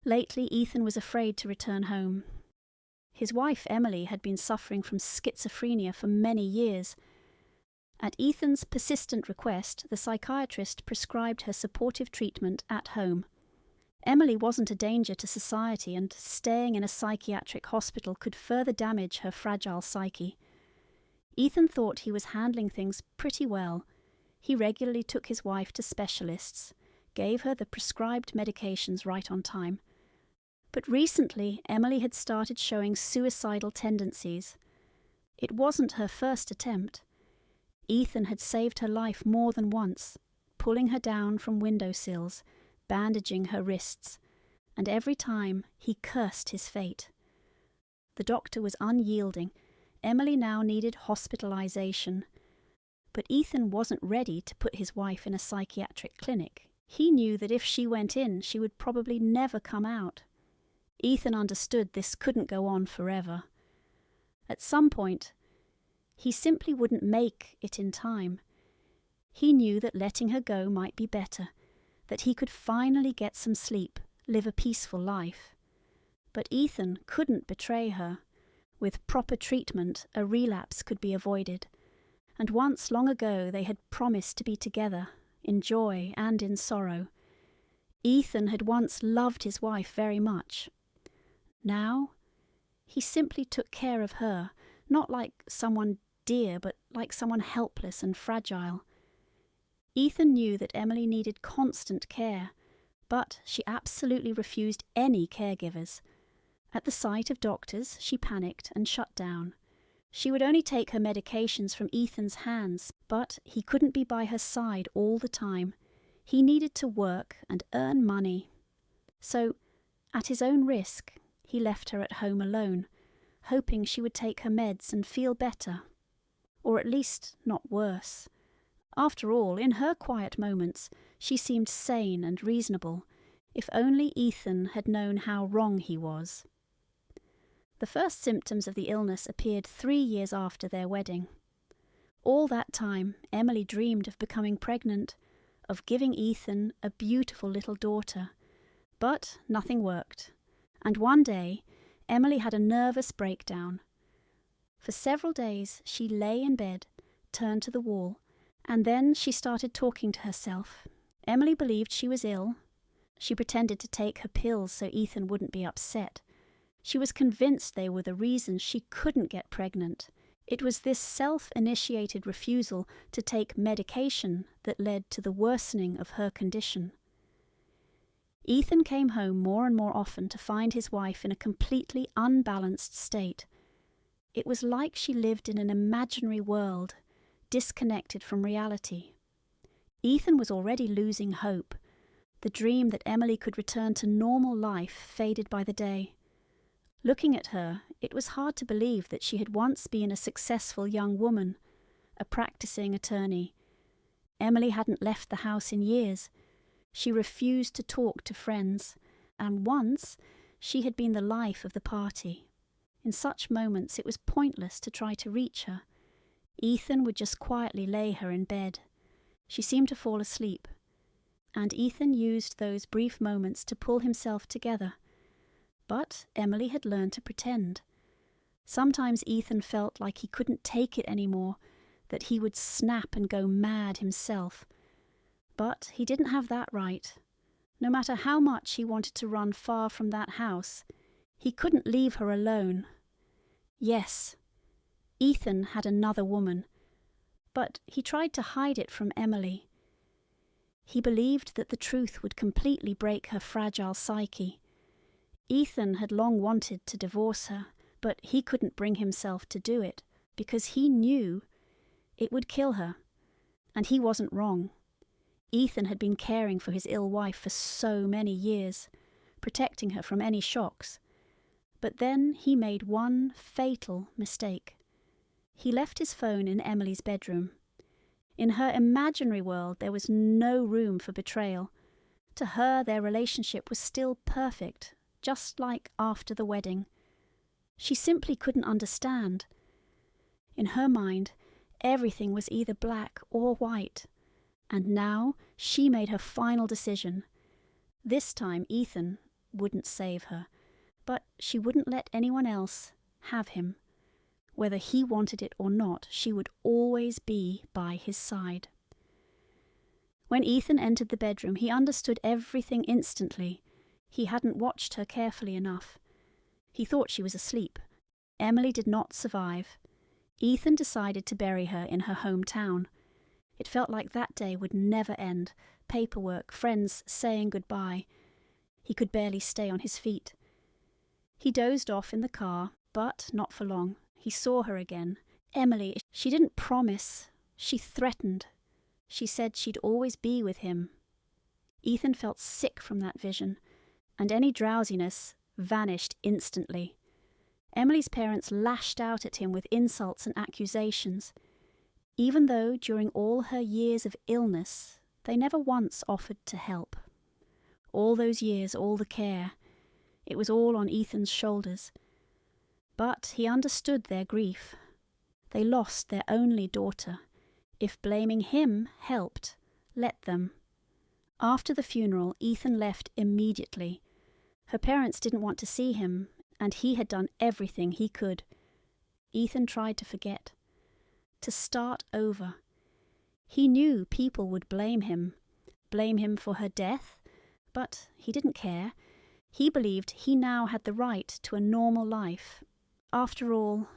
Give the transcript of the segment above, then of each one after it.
Lately, Ethan was afraid to return home. His wife, Emily, had been suffering from schizophrenia for many years. At Ethan's persistent request, the psychiatrist prescribed her supportive treatment at home. Emily wasn't a danger to society, and staying in a psychiatric hospital could further damage her fragile psyche. Ethan thought he was handling things pretty well. He regularly took his wife to specialists, gave her the prescribed medications right on time. But recently, Emily had started showing suicidal tendencies. It wasn't her first attempt. Ethan had saved her life more than once, pulling her down from windowsills, bandaging her wrists, and every time he cursed his fate. The doctor was unyielding. Emily now needed hospitalization. But Ethan wasn't ready to put his wife in a psychiatric clinic. He knew that if she went in, she would probably never come out. Ethan understood this couldn't go on forever. At some point, he simply wouldn't make it in time. He knew that letting her go might be better, that he could finally get some sleep, live a peaceful life. But Ethan couldn't betray her. With proper treatment, a relapse could be avoided. And once long ago they had promised to be together, in joy and in sorrow. Ethan had once loved his wife very much. Now, he simply took care of her, not like someone dear, but like someone helpless and fragile. Ethan knew that Emily needed constant care, but she absolutely refused any caregivers. At the sight of doctors, she panicked and shut down. She would only take her medications from Ethan's hands, but he couldn't be by her side all the time. He needed to work and earn money. So, at his own risk, he left her at home alone, hoping she would take her meds and feel better. Or at least not worse. After all, in her quiet moments, she seemed sane and reasonable, if only Ethan had known how wrong he was. The first symptoms of the illness appeared 3 years after their wedding. All that time, Emily dreamed of becoming pregnant, of giving Ethan a beautiful little daughter. But nothing worked, and one day, Emily had a nervous breakdown. For several days, she lay in bed, turned to the wall, and then she started talking to herself. Emily believed she was ill. She pretended to take her pills so Ethan wouldn't be upset. She was convinced they were the reason she couldn't get pregnant. It was this self-initiated refusal to take medication that led to the worsening of her condition. Ethan came home more and more often to find his wife in a completely unbalanced state. It was like she lived in an imaginary world, disconnected from reality. Ethan was already losing hope. The dream that Emily could return to normal life faded by the day. Looking at her, it was hard to believe that she had once been a successful young woman, a practicing attorney. Emily hadn't left the house in years. She refused to talk to friends, and once she had been the life of the party. In such moments it was pointless to try to reach her. Ethan would just quietly lay her in bed. She seemed to fall asleep, and Ethan used those brief moments to pull himself together. But Emily had learned to pretend. Sometimes Ethan felt like he couldn't take it anymore, that he would snap and go mad himself. But he didn't have that right. No matter how much he wanted to run far from that house, he couldn't leave her alone. Yes, Ethan had another woman, but he tried to hide it from Emily. He believed that the truth would completely break her fragile psyche. Ethan had long wanted to divorce her, but he couldn't bring himself to do it, because he knew it would kill her. And he wasn't wrong. Ethan had been caring for his ill wife for so many years, protecting her from any shocks. But then he made one fatal mistake. He left his phone in Emily's bedroom. In her imaginary world, there was no room for betrayal. To her, their relationship was still perfect, just like after the wedding. She simply couldn't understand. In her mind, everything was either black or white. And now she made her final decision. This time Ethan wouldn't save her, but she wouldn't let anyone else have him. Whether he wanted it or not, she would always be by his side. When Ethan entered the bedroom, he understood everything instantly. He hadn't watched her carefully enough. He thought she was asleep. Emily did not survive. Ethan decided to bury her in her hometown. It felt like that day would never end. Paperwork, friends saying goodbye. He could barely stay on his feet. He dozed off in the car, but not for long. He saw her again. Emily, she didn't promise. She threatened. She said she'd always be with him. Ethan felt sick from that vision, and any drowsiness vanished instantly. Emily's parents lashed out at him with insults and accusations, even though during all her years of illness they never once offered to help. All those years, all the care, it was all on Ethan's shoulders. But he understood their grief. They lost their only daughter. If blaming him helped, let them. After the funeral, Ethan left immediately. Her parents didn't want to see him, and he had done everything he could. Ethan tried to forget, to start over. He knew people would blame him for her death, but he didn't care. He believed he now had the right to a normal life. After all,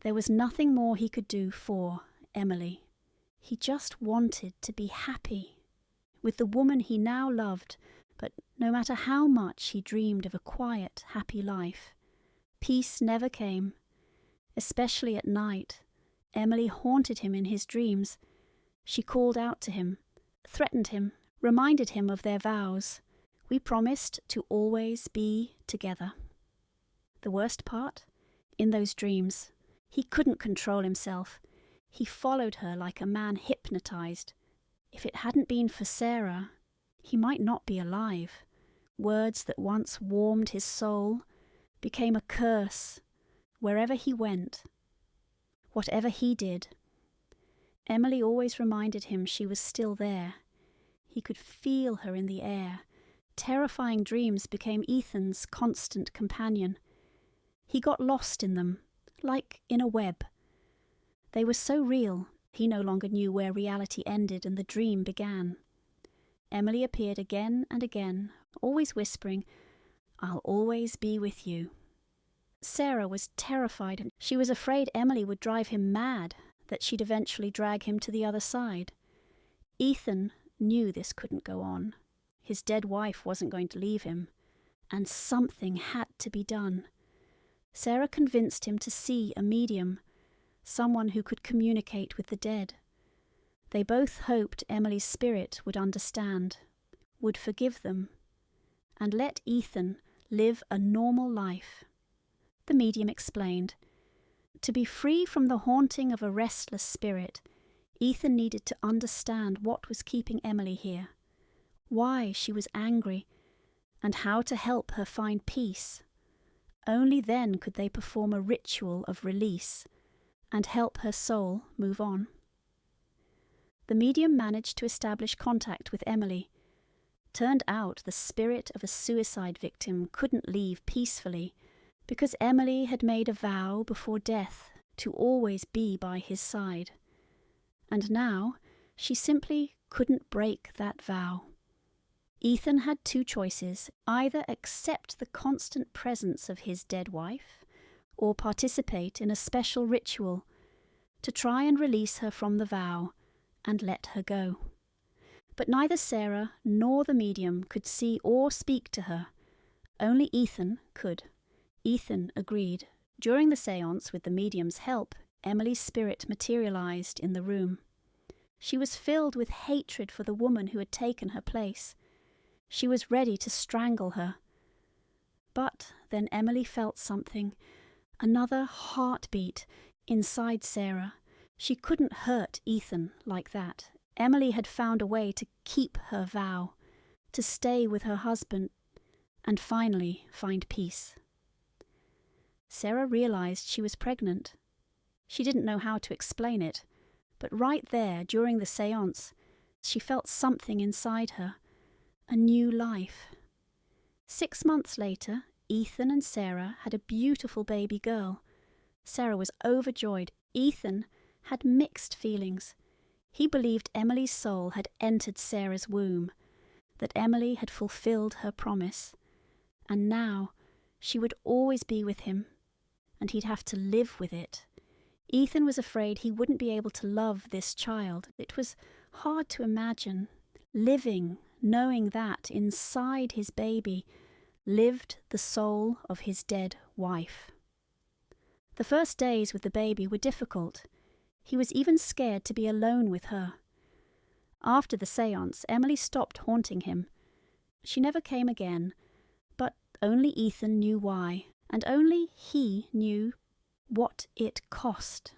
there was nothing more he could do for Emily. He just wanted to be happy with the woman he now loved, but no matter how much he dreamed of a quiet, happy life, peace never came. Especially at night, Emily haunted him in his dreams. She called out to him, threatened him, reminded him of their vows. We promised to always be together. The worst part? In those dreams, he couldn't control himself. He followed her like a man hypnotized. If it hadn't been for Sarah, he might not be alive. Words that once warmed his soul became a curse wherever he went. Whatever he did, Emily always reminded him she was still there. He could feel her in the air. Terrifying dreams became Ethan's constant companion. He got lost in them, like in a web. They were so real, he no longer knew where reality ended and the dream began. Emily appeared again and again, always whispering, "I'll always be with you." Sarah was terrified. She was afraid Emily would drive him mad, that she'd eventually drag him to the other side. Ethan knew this couldn't go on. His dead wife wasn't going to leave him, and something had to be done. Sarah convinced him to see a medium, someone who could communicate with the dead. They both hoped Emily's spirit would understand, would forgive them, and let Ethan live a normal life. The medium explained, to be free from the haunting of a restless spirit, Ethan needed to understand what was keeping Emily here, why she was angry, and how to help her find peace. Only then could they perform a ritual of release and help her soul move on. The medium managed to establish contact with Emily. Turned out the spirit of a suicide victim couldn't leave peacefully because Emily had made a vow before death to always be by his side. And now she simply couldn't break that vow. Ethan had two choices, either accept the constant presence of his dead wife or participate in a special ritual to try and release her from the vow and let her go. But neither Sarah nor the medium could see or speak to her. Only Ethan could. Ethan agreed. During the séance, with the medium's help, Emily's spirit materialized in the room. She was filled with hatred for the woman who had taken her place. She was ready to strangle her. But then Emily felt something, another heartbeat inside Sarah. She couldn't hurt Ethan like that. Emily had found a way to keep her vow, to stay with her husband, and finally find peace. Sarah realized she was pregnant. She didn't know how to explain it, but right there, during the séance, she felt something inside her, a new life. 6 months later, Ethan and Sarah had a beautiful baby girl. Sarah was overjoyed. Ethan had mixed feelings. He believed Emily's soul had entered Sarah's womb, that Emily had fulfilled her promise, and now she would always be with him, and he'd have to live with it. Ethan was afraid he wouldn't be able to love this child. It was hard to imagine living, knowing that inside his baby lived the soul of his dead wife. The first days with the baby were difficult. He was even scared to be alone with her. After the séance, Emily stopped haunting him. She never came again, but only Ethan knew why, and only he knew what it cost.